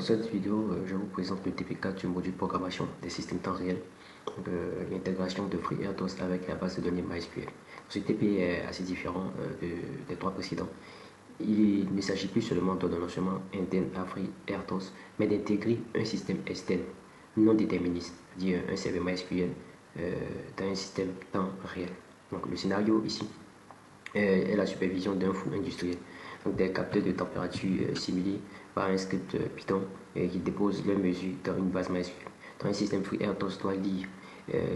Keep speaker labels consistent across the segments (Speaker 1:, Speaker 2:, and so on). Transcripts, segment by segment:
Speaker 1: cette vidéo, je vous présente le TP4 du module programmation des systèmes temps réel, l'intégration de FreeRTOS avec la base de données MySQL. Ce TP est assez différent des trois précédents. Il ne s'agit plus seulement d'un lancement interne à FreeRTOS, mais d'intégrer un système externe non déterministe, c'est-à-dire un serveur MySQL dans un système temps réel. Donc le scénario ici est la supervision d'un four industriel. Donc des capteurs de température simulés par un script Python qui dépose leurs mesures dans une base MySQL. Dans un système FreeRTOS doit lire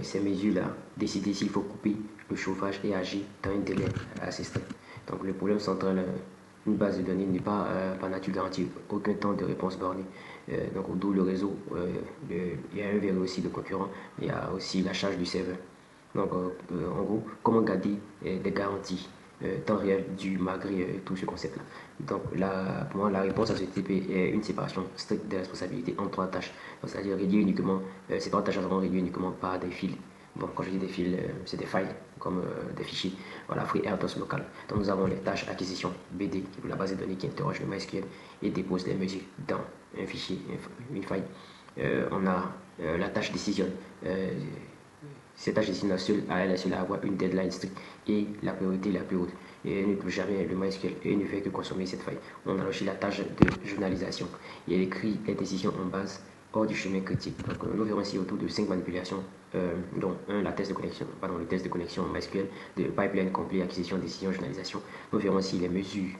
Speaker 1: ces mesures-là, décider s'il faut couper le chauffage et agir dans un délai assez strict. Donc le problème central, une base de données n'est pas par nature garantie aucun temps de réponse borné. Donc d'où le réseau, il y a un verrou aussi de concurrent, il y a aussi la charge du serveur. Donc en gros, comment garder des garanties temps réel malgré tout ce concept-là. Donc là, pour moi, la réponse à ce type est une séparation stricte des responsabilités en trois tâches. C'est-à-dire réduire uniquement, ces trois tâches seront réduites uniquement par des fils. Bon, quand je dis des fils, c'est des files comme des fichiers. Voilà, FreeRTOS local. Donc nous avons les tâches acquisition BD, qui est la base de données qui interroge le MySQL et dépose des mesures dans un fichier, une file. On a la tâche décision. Cette tâche décide seule à elle seule à avoir une deadline stricte et la priorité la plus haute. Et elle ne peut jamais le MySQL et ne fait que consommer cette faille. On a aussi la tâche de journalisation. Et elle écrit les décisions en base hors du chemin critique. Donc nous verrons ici autour de 5 manipulations, dont le test de connexion MySQL, de pipeline complet, acquisition, décision, journalisation. Nous verrons aussi les mesures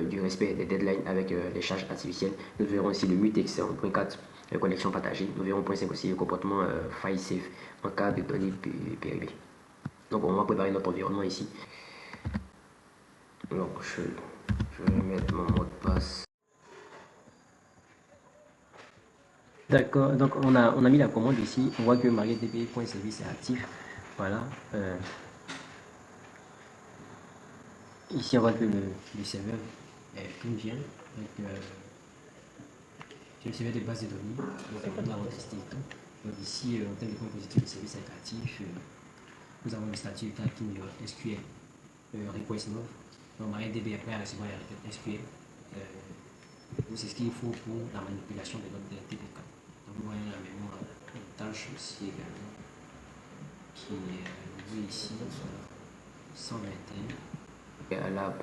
Speaker 1: du respect des deadlines avec les charges artificielles. Nous verrons aussi le mutex en point 4, connexion partagée. Nous verrons point 5 aussi le comportement file safe en cas de données périlleuses. Donc on va préparer notre environnement ici. Donc je vais mettre mon mot de passe. D'accord, donc on a mis la commande ici. On voit que MariaDB.service est actif. Voilà. Ici on voit que le serveur est bien. Donc c'est le serveur de base de données. Donc nous avons testé tout. Donc ici en termes de composition, le service est actif. Nous avons le statut typing SQL request move. Donc MariaDB est prêt à recevoir les requêtes SQL. C'est ce qu'il faut pour la manipulation de notre TP4. Donc nous voyons la mémoire une tâche aussi également qui est vue ici 121. Et à la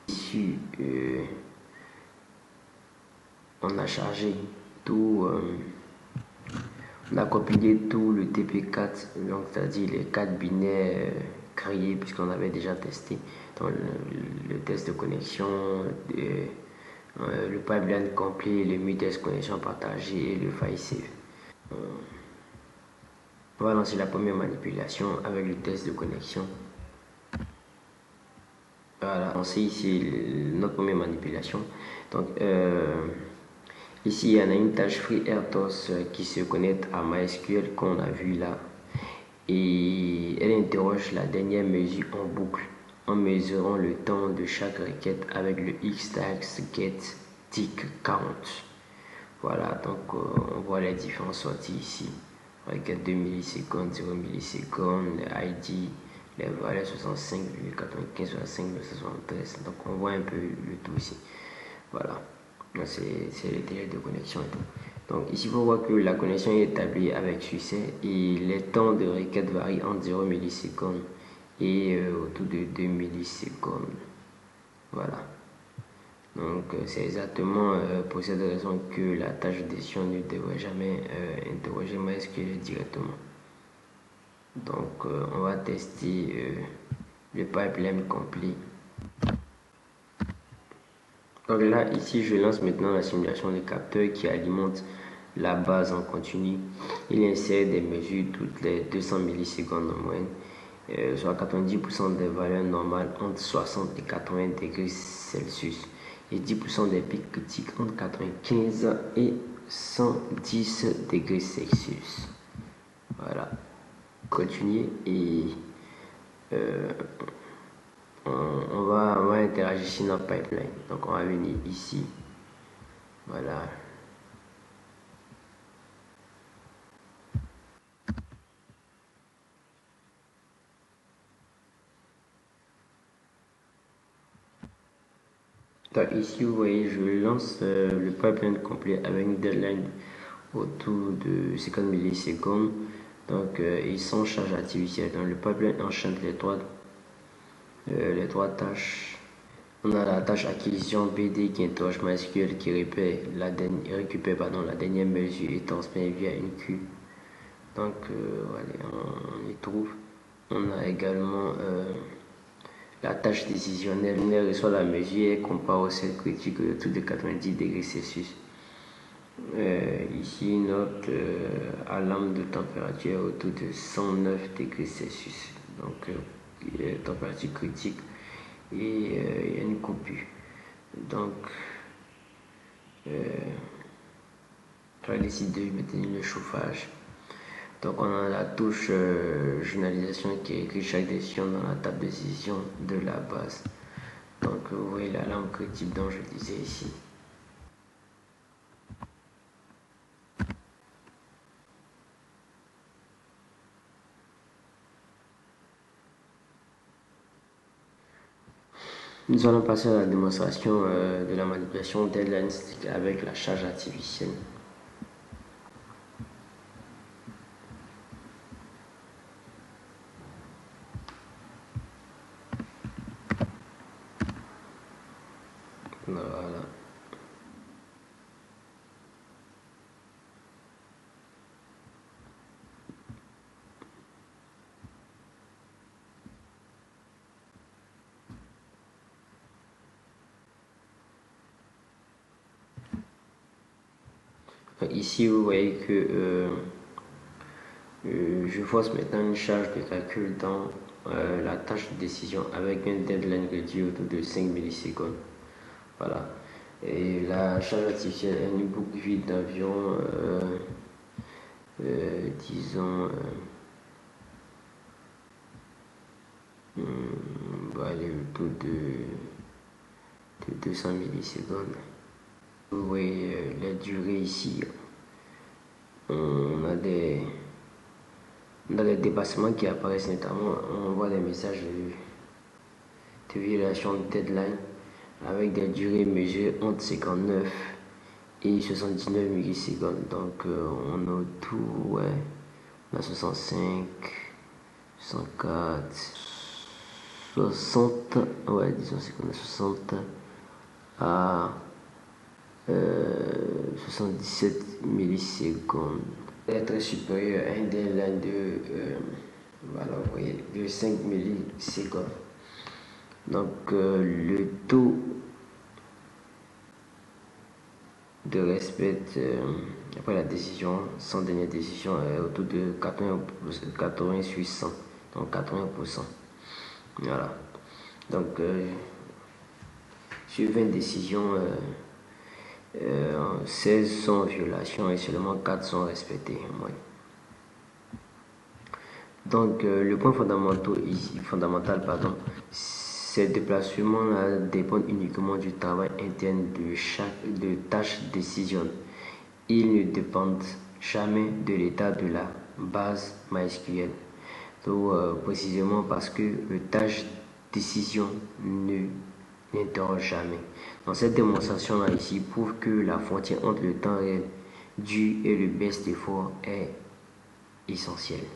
Speaker 1: ici on a chargé tout, on a compilé tout le TP4, donc c'est-à-dire les 4 binaires créés puisqu'on avait déjà testé dans le test de connexion, le pipeline complet, le mutex connexion partagée et le file save. On va lancer la première manipulation avec le test de connexion. Voilà, on sait ici notre première manipulation. Donc ici, il y en a une tâche FreeRTOS qui se connecte à MySQL qu'on a vu là. Et elle interroge la dernière mesure en boucle en mesurant le temps de chaque requête avec le xtags get tick count. Voilà, donc on voit les différentes sorties ici. Requête 2 millisecondes, 0 millisecondes, ID, les valeurs 65, 95, 65, 73. Donc on voit un peu le tout ici. Voilà, c'est le délai de connexion et tout. Donc ici, on voit que la connexion est établie avec succès et les temps de requête varient entre 0 millisecondes et autour de 2 millisecondes. Voilà. Donc c'est exactement pour cette raison que la tâche de décision ne devrait jamais interroger MySQL directement. Donc on va tester le pipeline complet. Donc là, ici, je lance maintenant la simulation des capteurs qui alimente la base en continu. Il insère des mesures toutes les 200 millisecondes en moyenne, soit 90% des valeurs normales entre 60 et 80 degrés Celsius et 10% des pics critiques entre 95 et 110 degrés Celsius. Voilà. Continuer et on va interagir sur notre pipeline. Donc on va venir ici. Voilà. Donc ici, vous voyez, je lance le pipeline complet avec une deadline autour de 50 millisecondes. Donc, et sans charge artificielle. Donc, le pipeline enchaîne les trois tâches. On a la tâche acquisition BD qui interroge MySQL qui récupère la dernière mesure et transmet via une queue. Donc, voilà, on y trouve. On a également la tâche décisionnelle. Elle reçoit la mesure et compare au seuil critique autour de 90 degrés Celsius. Ici, notre alarme de température autour de 109 degrés Celsius. Donc, température critique et il y a une coupure. Donc, on va décider de maintenir le chauffage. Donc, on a la touche journalisation qui écrit chaque décision dans la table de décision de la base. Donc, vous voyez l'alarme critique dont je disais ici. Nous allons passer à la démonstration de la manipulation deadline stick avec la charge artificielle. Voilà. Ici, vous voyez que je force maintenant une charge de calcul dans la tâche de décision avec un deadline réduit autour de 5 millisecondes. Voilà. Et la charge artificielle est une boucle vide d'environ, disons, aller autour de 200 millisecondes. Vous voyez la durée ici. On a des dépassements qui apparaissent, notamment on voit des messages de violation de deadline avec des durées mesurées entre 59 et 79 millisecondes. Donc on a tout, ouais, on a 65, 104, 60, ouais, disons qu'on a 60 à 77 millisecondes. Être supérieur à un deadline voilà, vous voyez, de 5 millisecondes. Donc le taux de respect après la décision, sans dernière décision, est autour de 80 sur 100, donc 80%. Voilà. Donc sur 20 décisions, 16 sont en violation et seulement 4 sont respectées. Ouais. Donc le point fondamental, ces déplacements dépendent uniquement du travail interne de tâche décision. Ils ne dépendent jamais de l'état de la base MySQL. Donc, précisément parce que le tâche décision n'interroge jamais. Dans cette démonstration là ici prouve que la frontière entre le temps réel dû et le best effort est essentielle.